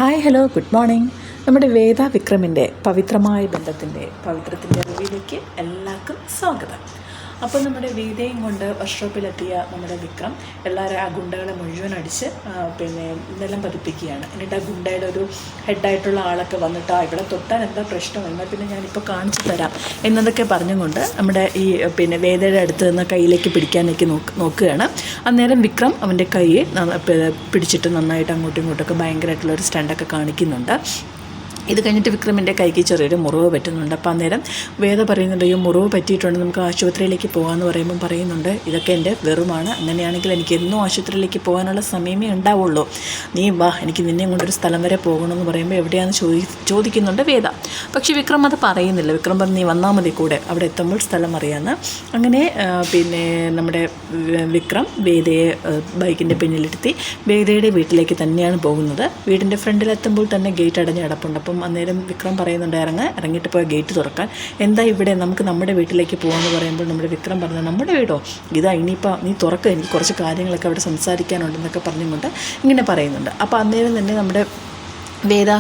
Hi hello good morning. നമ്മുടെ വേദ വിക്രമിൻ്റെ പവിത്രമായ പവിത്രത്തിൻ്റെ അറിവിലേക്ക് എല്ലാവർക്കും സ്വാഗതം. അപ്പോൾ നമ്മുടെ വേദയും കൊണ്ട് വർക്ക്ഷോപ്പിലെത്തിയ നമ്മുടെ വിക്രം എല്ലാവരും ആ ഗുണ്ടകളെ മുഴുവൻ അടിച്ച് നിലം പതിപ്പിക്കുകയാണ്. എന്നിട്ട് ആ ഗുണ്ടയുടെ ഒരു ഹെഡായിട്ടുള്ള ആളൊക്കെ വന്നിട്ട് ഇവിടെ തൊട്ടാൽ എന്താ പ്രശ്നം എന്നാൽ പിന്നെ ഞാനിപ്പോൾ കാണിച്ചു തരാം എന്നതൊക്കെ പറഞ്ഞുകൊണ്ട് നമ്മുടെ ഈ വേദയുടെ അടുത്ത് നിന്ന് കയ്യിലേക്ക് പിടിക്കാനൊക്കെ നോക്കുകയാണ്. അന്നേരം വിക്രം അവൻ്റെ കൈ പിടിച്ചിട്ട് നന്നായിട്ട് അങ്ങോട്ടും ഇങ്ങോട്ടൊക്കെ ഭയങ്കരമായിട്ടുള്ളൊരു സ്റ്റണ്ടൊക്കെ കാണിക്കുന്നുണ്ട്. ഇത് കഴിഞ്ഞിട്ട് വിക്രമിൻ്റെ കൈക്ക് ചെറിയൊരു മുറിവ് പറ്റുന്നുണ്ട്. അപ്പോൾ അന്നേരം വേദ പറയുന്നുണ്ട്, ഈ മുറിവ് പറ്റിയിട്ടുണ്ട്, നമുക്ക് ആശുപത്രിയിലേക്ക് പോകാമെന്ന് പറയുന്നുണ്ട് ഇതൊക്കെ എൻ്റെ വെറുമാണ്, അങ്ങനെയാണെങ്കിൽ എനിക്ക് എന്നും ആശുപത്രിയിലേക്ക് പോകാനുള്ള സമയമേ ഉണ്ടാവുള്ളൂ, നീ വാ, എനിക്ക് നിന്നെ കൊണ്ടൊരു സ്ഥലം വരെ പോകണമെന്ന് പറയുമ്പോൾ എവിടെയാണെന്ന് ചോദിക്കുന്നുണ്ട് വേദ. പക്ഷേ വിക്രം അത് പറയുന്നില്ല. വിക്രം പറഞ്ഞ് നീ വന്നാൽ മതി കൂടെ, അവിടെ എത്തുമ്പോൾ സ്ഥലം അറിയാമെന്ന്. അങ്ങനെ നമ്മുടെ വിക്രം വേദയെ ബൈക്കിൻ്റെ പിന്നിലിരുത്തി വേദയുടെ വീട്ടിലേക്ക് തന്നെയാണ് പോകുന്നത്. വീടിൻ്റെ ഫ്രണ്ടിലെത്തുമ്പോൾ തന്നെ ഗേറ്റ് അടഞ്ഞ് കിടപ്പുണ്ട്. അപ്പം അന്നേരം വിക്രം പറയുന്നുണ്ട് ഇറങ്ങിയിട്ട് പോയി ഗേറ്റ് തുറക്കാൻ. എന്താ ഇവിടെ, നമുക്ക് നമ്മുടെ വീട്ടിലേക്ക് പോകാമെന്ന് പറയുമ്പോൾ നമ്മുടെ വിക്രം പറഞ്ഞത് നമ്മുടെ വീടോ, ഇതാ ഇനിയിപ്പോൾ നീ തുറക്കുക, എനിക്ക് കുറച്ച് കാര്യങ്ങളൊക്കെ അവിടെ സംസാരിക്കാനുണ്ടെന്നൊക്കെ പറഞ്ഞുകൊണ്ട് ഇങ്ങനെ പറയുന്നുണ്ട്. അപ്പോൾ അന്നേരം തന്നെ നമ്മുടെ വേദ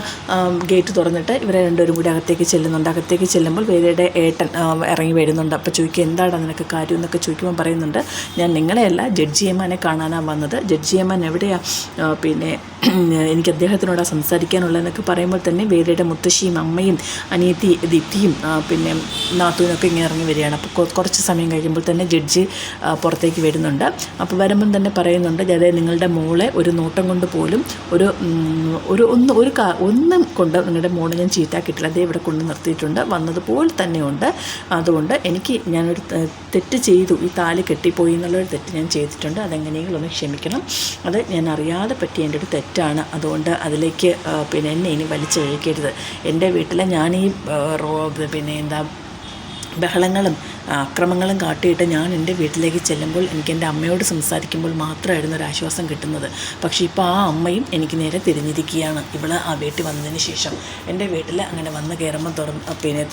ഗേറ്റ് തുറന്നിട്ട് ഇവരെ രണ്ടുപേരും കൂടി അകത്തേക്ക് ചെല്ലുന്നുണ്ട്. അകത്തേക്ക് ചെല്ലുമ്പോൾ വേദയുടെ ഏട്ടൻ ഇറങ്ങി വരുന്നുണ്ട്. അപ്പോൾ ചോദിക്കുക എന്താണ് നിനക്ക് കാര്യം എന്നൊക്കെ ചോദിക്കുമ്പോൾ പറയുന്നുണ്ട്, ഞാൻ നിങ്ങളെയല്ല ജഡ്ജിയമ്മനെ കാണാനാണ് വന്നത്, ജഡ്ജിയമ്മൻ എവിടെയാണ്, എനിക്ക് അദ്ദേഹത്തിനോട് സംസാരിക്കാനുള്ളതെന്നൊക്കെ പറയുമ്പോൾ തന്നെ വേദയുടെ മുത്തശ്ശിയും അമ്മയും അനിയത്തി ദീപ്തിയും നാത്തൂനൊക്കെ ഇങ്ങനെ ഇറങ്ങി വരികയാണ്. അപ്പോൾ കുറച്ച് സമയം കഴിയുമ്പോൾ തന്നെ ജഡ്ജി പുറത്തേക്ക് വരുന്നുണ്ട്. അപ്പോൾ വരുമ്പം തന്നെ പറയുന്നുണ്ട്, അതായത് നിങ്ങളുടെ മോളെ ഒരു നോട്ടം കൊണ്ട് പോലും ഒന്നും കൊണ്ട് നിങ്ങളുടെ മോളെ ഞാൻ ചീത്താക്കിയിട്ടില്ല, അതേ ഇവിടെ കൊണ്ട് നിർത്തിയിട്ടുണ്ട്, വന്നതുപോലെ തന്നെ ഉണ്ട്. അതുകൊണ്ട് ഞാനൊരു തെറ്റ് ചെയ്തു, ഈ താലി കെട്ടിപ്പോയി എന്നുള്ളൊരു തെറ്റ് ഞാൻ ചെയ്തിട്ടുണ്ട്, അതെങ്ങനെയെങ്കിലും ഒന്ന് ക്ഷമിക്കണം, അത് ഞാൻ അറിയാതെ പറ്റിയ എൻ്റെ ഒരു തെറ്റാണ്, അതുകൊണ്ട് അതിലേക്ക് എന്നെ ഇനി വലിച്ചഴിക്കരുത്. എൻ്റെ വീട്ടിലെ ഞാൻ ഈ ബഹളങ്ങളും അക്രമങ്ങളും കാട്ടിയിട്ട് ഞാൻ എൻ്റെ വീട്ടിലേക്ക് ചെല്ലുമ്പോൾ എനിക്ക് എൻ്റെ അമ്മയോട് സംസാരിക്കുമ്പോൾ മാത്രമായിരുന്നു ഒരു ആശ്വാസം കിട്ടുന്നത്. പക്ഷേ ഇപ്പോൾ ആ അമ്മയും എനിക്ക് നേരെ തിരിഞ്ഞിരിക്കുകയാണ്. ആ വീട്ടിൽ വന്നതിന് ശേഷം എൻ്റെ വീട്ടിൽ അങ്ങനെ വന്ന് കയറുമ്പോൾ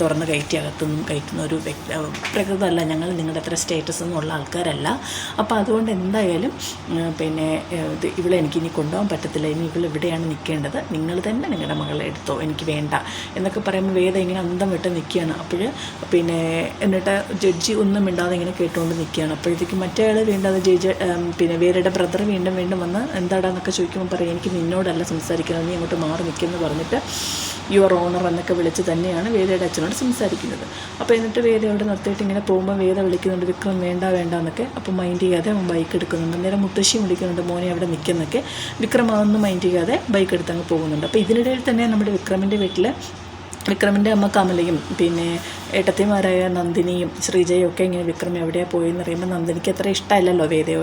തുറന്ന് കയറ്റുന്ന ഒരു പ്രകൃതമല്ല, ഞങ്ങൾ നിങ്ങളുടെ അത്ര സ്റ്റേറ്റസ് ഒന്നും ആൾക്കാരല്ല. അപ്പോൾ അതുകൊണ്ട് എന്തായാലും ഇവിടെ എനിക്കിനി കൊണ്ടുപോകാൻ പറ്റത്തില്ല, ഇനി ഇവിടെയാണ് നിൽക്കേണ്ടത്, നിങ്ങൾ തന്നെ നിങ്ങളുടെ മകളെ എടുത്തോ, എനിക്ക് വേണ്ട എന്നൊക്കെ പറയുമ്പോൾ വേദ ഇങ്ങനെ അന്തം വിട്ട് നിൽക്കുകയാണ്. അപ്പോൾ എന്നിട്ട് ജഡ്ജി ഒന്നും മിണ്ടാതെ ഇങ്ങനെ കേട്ടുകൊണ്ട് നിൽക്കുകയാണ്. അപ്പോഴത്തേക്കും മറ്റേ ആൾ വേണ്ടാതെ വേദയുടെ ബ്രദർ വീണ്ടും വന്ന് എന്താടാന്നൊക്കെ ചോദിക്കുമ്പോൾ പറയും, എനിക്ക് നിന്നോടല്ല സംസാരിക്കുന്നത്, നീ അങ്ങോട്ട് മാറി നിൽക്കുമെന്ന് പറഞ്ഞിട്ട് യുവർ ഓണർ എന്നൊക്കെ വിളിച്ച് തന്നെയാണ് വേദയുടെ അച്ഛനോട് സംസാരിക്കുന്നത്. അപ്പോൾ എന്നിട്ട് വേദയോട് നിർത്തിയിട്ട് ഇങ്ങനെ പോകുമ്പോൾ വേദ വിളിക്കുന്നുണ്ട്, വിക്രം വേണ്ട എന്നൊക്കെ. അപ്പോൾ മൈൻഡ് ചെയ്യാതെ അവൻ ബൈക്ക് എടുക്കുന്നുണ്ട്. നേരെ മുത്തശ്ശിയും വിളിക്കുന്നുണ്ട്, മോനെ അവിടെ നിൽക്കുന്നൊക്കെ. വിക്രം അതൊന്നും മൈൻഡ് ചെയ്യാതെ ബൈക്ക് എടുത്തങ്ങ് പോകുന്നുണ്ട്. അപ്പോൾ ഇതിനിടയിൽ തന്നെ നമ്മുടെ വിക്രമിൻ്റെ അമ്മ കമലയും ഏട്ടത്തിമാരായ നന്ദിനിയും ശ്രീജയും ഒക്കെ ഇങ്ങനെ വിക്രം എവിടെയാണ് പോയെന്ന് പറയുമ്പോൾ നന്ദിനിക്ക് അത്ര ഇഷ്ടമല്ലല്ലോ വേദയെ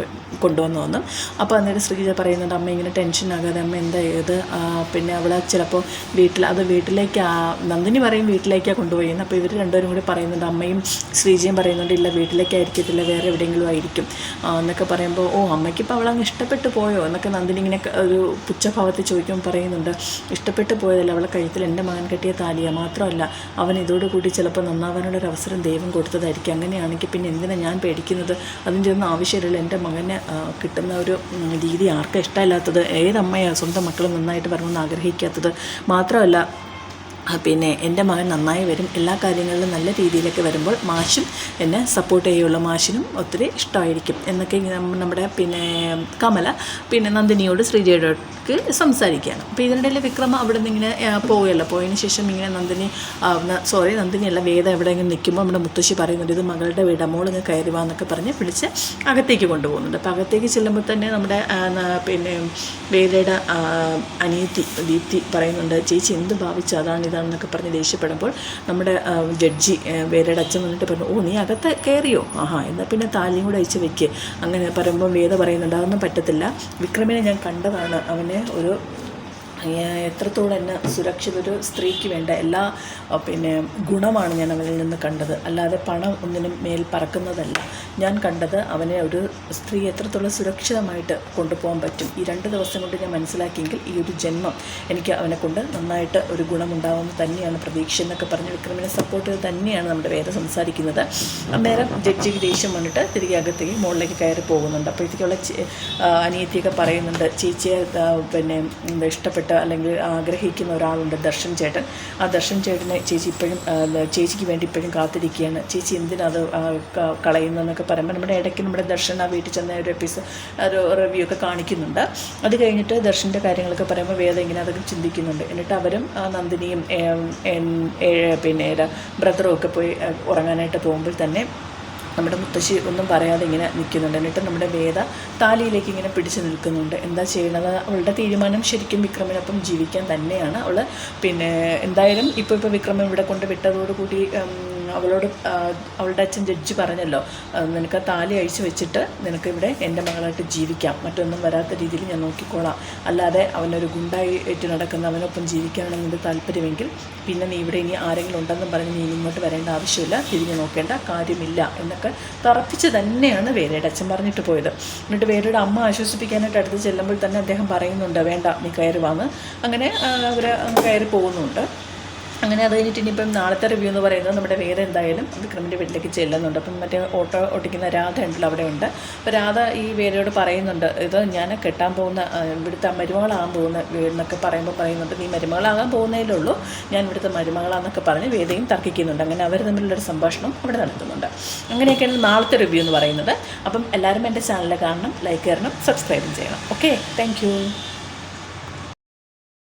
കൊണ്ടുവന്നതൊന്നും. അപ്പോൾ അന്നേരം ശ്രീജ പറയുന്നുണ്ട്, അമ്മ ഇങ്ങനെ ടെൻഷൻ ആകാതെ, അമ്മ എന്താ ചെയ്ത് അവളെ ചിലപ്പോൾ വീട്ടിലേക്ക് നന്ദിനി പറയും വീട്ടിലേക്കാണ് കൊണ്ടുപോയെന്ന്. അപ്പോൾ ഇവർ രണ്ടുപേരും കൂടി പറയുന്നുണ്ട്, അമ്മയും ശ്രീജയും പറയുന്നുണ്ട് ഇല്ല വീട്ടിലേക്കായിരിക്കത്തില്ല, വേറെ എവിടെയെങ്കിലും ആയിരിക്കും എന്നൊക്കെ പറയുമ്പോൾ അമ്മയ്ക്കിപ്പോൾ അവളങ്ങ് ഇഷ്ടപ്പെട്ടു പോയോ എന്നൊക്കെ നന്ദിനി ഇങ്ങനെ ഒരു പുച്ഛഭാവത്തിൽ ചോദിക്കുമ്പോൾ പറയുന്നുണ്ട്, ഇഷ്ടപ്പെട്ടു പോയതല്ല, അവളെ കഴുത്തിൽ എൻ്റെ മകൻ കെട്ടിയ താലിയാണ്, മാത്രമല്ല അവൻ ഇതോടുകൂടി ചിലപ്പോൾ നന്നാവാനുള്ളൊരു അവസരം ദൈവം കൊടുത്തതായിരിക്കും, അങ്ങനെയാണെങ്കിൽ പിന്നെ എന്തിനാണ് ഞാൻ പേടിക്കുന്നത്, അതിൻ്റെ ഒന്നും ആവശ്യമില്ല, എൻ്റെ മകന് കിട്ടുന്ന ഒരു രീതി ആർക്കും ഇഷ്ടമില്ലാത്തത്, ഏതമ്മയാണ് സ്വന്തം മക്കൾ നന്നായിട്ട് വരണമെന്ന് ആഗ്രഹിക്കാത്തത്, മാത്രമല്ല എൻ്റെ മകൻ നന്നായി വരും, എല്ലാ കാര്യങ്ങളിലും നല്ല രീതിയിലൊക്കെ വരുമ്പോൾ മാഷും എന്നെ സപ്പോർട്ട് ചെയ്യുള്ളൂ, മാഷിനും ഒത്തിരി ഇഷ്ടമായിരിക്കും എന്നൊക്കെ നമ്മുടെ കമല നന്ദിനിയോട് ശ്രീജയോടൊക്കെ സംസാരിക്കുകയാണ്. അപ്പോൾ ഇതിനിടയിൽ വിക്രമ അവിടെ നിന്ന് ഇങ്ങനെ പോവുകയല്ലോ. പോയതിന് ശേഷം ഇങ്ങനെ നന്ദിനിയല്ല വേദ എവിടെ ഇങ്ങനെ നിൽക്കുമ്പോൾ നമ്മുടെ മുത്തശ്ശി പറയുന്നുണ്ട്, ഇത് മകളുടെ വീട്, മോളിങ്ങ് കയറി വാ എന്നൊക്കെ പറഞ്ഞ് വിളിച്ച് അകത്തേക്ക് കൊണ്ടുപോകുന്നുണ്ട്. അപ്പോൾ അകത്തേക്ക് ചെല്ലുമ്പോൾ തന്നെ നമ്മുടെ വേദയുടെ അനിയത്തി ദീപ്തി പറയുന്നുണ്ട്, ചേച്ചി എന്ത് ഭാവിച്ചു ഇതാണെന്നൊക്കെ പറഞ്ഞ് ദേഷ്യപ്പെടുമ്പോൾ നമ്മുടെ ജഡ്ജി വേദയുടെ അച്ഛൻ വന്നിട്ട് പറഞ്ഞു, നീ അകത്ത് കയറിയോ, എന്നാൽ പിന്നെ താലിയും കൂടെ അയച്ച് വെക്ക്. അങ്ങനെ പറയുമ്പോൾ വേദ പറയുന്നുണ്ട്, അതൊന്നും പറ്റത്തില്ല, വിക്രമിനെ ഞാൻ കണ്ടതാണ്, അവനെ എത്രത്തോളം എന്നെ സുരക്ഷിത ഒരു സ്ത്രീക്ക് വേണ്ട എല്ലാ ഗുണമാണ് ഞാൻ അവനിൽ നിന്ന് കണ്ടത്, അല്ലാതെ പണം ഒന്നിനും മേൽ പറക്കുന്നതല്ല. ഞാൻ കണ്ടത് അവനെ ഒരു സ്ത്രീ എത്രത്തോളം സുരക്ഷിതമായിട്ട് കൊണ്ടുപോകാൻ പറ്റും. ഈ 2 ദിവസം കൊണ്ട് ഞാൻ മനസ്സിലാക്കിയെങ്കിൽ ഈ ഒരു ജന്മം എനിക്ക് അവനെ കൊണ്ട് നന്നായിട്ട് ഒരു ഗുണമുണ്ടാകുമെന്ന് തന്നെയാണ് പ്രതീക്ഷ എന്നൊക്കെ പറഞ്ഞ് വിക്രമിനെ സപ്പോർട്ട് ചെയ്ത് തന്നെയാണ് നമ്മുടെ വേദ സംസാരിക്കുന്നത്. അന്നേരം ജഡ്ജിക്ക് ദേഷ്യം വന്നിട്ട് തിരികെ അകത്തേക്ക് മുകളിലേക്ക് കയറി പോകുന്നുണ്ട്. അപ്പോഴത്തേക്കുള്ള അനിയത്തിയൊക്കെ പറയുന്നുണ്ട്, ചേച്ചിയെ ഇഷ്ടപ്പെട്ടു ഇഷ്ടപ്പെട്ട അല്ലെങ്കിൽ ആഗ്രഹിക്കുന്ന ഒരാളുണ്ട്, ദർശൻ ചേട്ടൻ. ആ ദർശൻ ചേട്ടനെ ചേച്ചി ഇപ്പോഴും ചേച്ചിക്ക് വേണ്ടി ഇപ്പോഴും കാത്തിരിക്കുകയാണ്. ചേച്ചി എന്തിനത് കളയുന്നതെന്നൊക്കെ പറയുമ്പോൾ നമ്മുടെ ഇടയ്ക്ക് നമ്മുടെ ദർശൻ ആ വീട്ടിൽ ചെന്ന ഒരു ഒരു റിവ്യൂ ഒക്കെ കാണിക്കുന്നുണ്ട്. അത് കഴിഞ്ഞിട്ട് ദർശൻ്റെ കാര്യങ്ങളൊക്കെ പറയുമ്പോൾ വേദ ഇങ്ങനെ അതൊക്കെ ചിന്തിക്കുന്നുണ്ട്. എന്നിട്ട് അവരും നന്ദിനിയും പിന്നെ ബ്രദറും ഒക്കെ പോയി ഉറങ്ങാനായിട്ട് പോകുമ്പോൾ തന്നെ നമ്മുടെ മുത്തശ്ശി ഒന്നും പറയാതെ ഇങ്ങനെ നിൽക്കുന്നുണ്ട്. എന്നിട്ട് നമ്മുടെ വേദ താലിയിലേക്ക് ഇങ്ങനെ പിടിച്ചു നിൽക്കുന്നുണ്ട്. എന്താ ചെയ്യണത്? അവളുടെ തീരുമാനം ശരിക്കും വിക്രമിനൊപ്പം ജീവിക്കാൻ തന്നെയാണ്. അവൾ പിന്നെ എന്തായാലും ഇപ്പോൾ വിക്രമൻ ഇവിടെ കൊണ്ട് വിട്ടതോടുകൂടി അവളോട് അവളുടെ അച്ഛൻ ജഡ്ജി പറഞ്ഞല്ലോ, നിനക്ക് താലി അഴിച്ചു വെച്ചിട്ട് നിനക്കിവിടെ എൻ്റെ മകളായിട്ട് ജീവിക്കാം, മറ്റൊന്നും വരാത്ത രീതിയിൽ ഞാൻ നോക്കിക്കോളാം, അല്ലാതെ അവനൊരു ഗുണ്ടായിട്ട് നടക്കുന്ന അവനൊപ്പം ജീവിക്കാനാണ് നിൻ്റെ താല്പര്യമെങ്കിൽ പിന്നെ നീ ഇവിടെ ഇനി ആരെങ്കിലും ഉണ്ടെന്നും പറഞ്ഞ് നീ ഇങ്ങോട്ട് വരേണ്ട ആവശ്യമില്ല, തിരിഞ്ഞു നോക്കേണ്ട കാര്യമില്ല എന്നൊക്കെ തറപ്പിച്ച് തന്നെയാണ് വേരയുടെ അച്ഛൻ പറഞ്ഞിട്ട് പോയത്. എന്നിട്ട് വേരയുടെ അമ്മ ആശ്വസിപ്പിക്കാനായിട്ട് അടുത്ത് ചെല്ലുമ്പോൾ തന്നെ അദ്ദേഹം പറയുന്നുണ്ട്, വേണ്ട നീ കയറി വന്ന്. അങ്ങനെ അവർ കയറി പോകുന്നുണ്ട്. അങ്ങനെ അത് കഴിഞ്ഞിട്ട് ഇനിയിപ്പം നാളത്തെ റിവ്യൂ എന്ന് പറയുന്നത് നമ്മുടെ വേറെ എന്തായാലും വിക്രമിൻ്റെ വീട്ടിലേക്ക് ചെല്ലുന്നുണ്ട്. അപ്പം മറ്റേ ഓട്ടോ ഓട്ടിക്കുന്ന രാധ ഉണ്ടല്ലോ അവിടെ ഉണ്ട്. അപ്പോൾ രാധ ഈ വേരയോട് പറയുന്നുണ്ട്, ഇത് ഞാൻ കെട്ടാൻ പോകുന്ന ഇവിടുത്തെ മരുമകളാകാൻ പോകുന്ന വീടെന്നൊക്കെ പറയുന്നുണ്ട്, നീ മരുമകളാകാൻ പോകുന്നതിലേ ഉള്ളൂ, ഞാൻ ഇവിടുത്തെ മരുമകളാന്നൊക്കെ പറഞ്ഞ് വേദയും തർക്കിക്കുന്നുണ്ട്. അങ്ങനെ അവർ തമ്മിലുള്ളൊരു സംഭാഷണം അവിടെ നടത്തുന്നുണ്ട്. അങ്ങനെയൊക്കെയാണ് നാളത്തെ റിവ്യൂ എന്ന് പറയുന്നത്. അപ്പം എല്ലാവരും എൻ്റെ ചാനൽ കാണണം, ലൈക്ക് ചെയ്യണം, സബ്സ്ക്രൈബും ചെയ്യണം. Okay, thank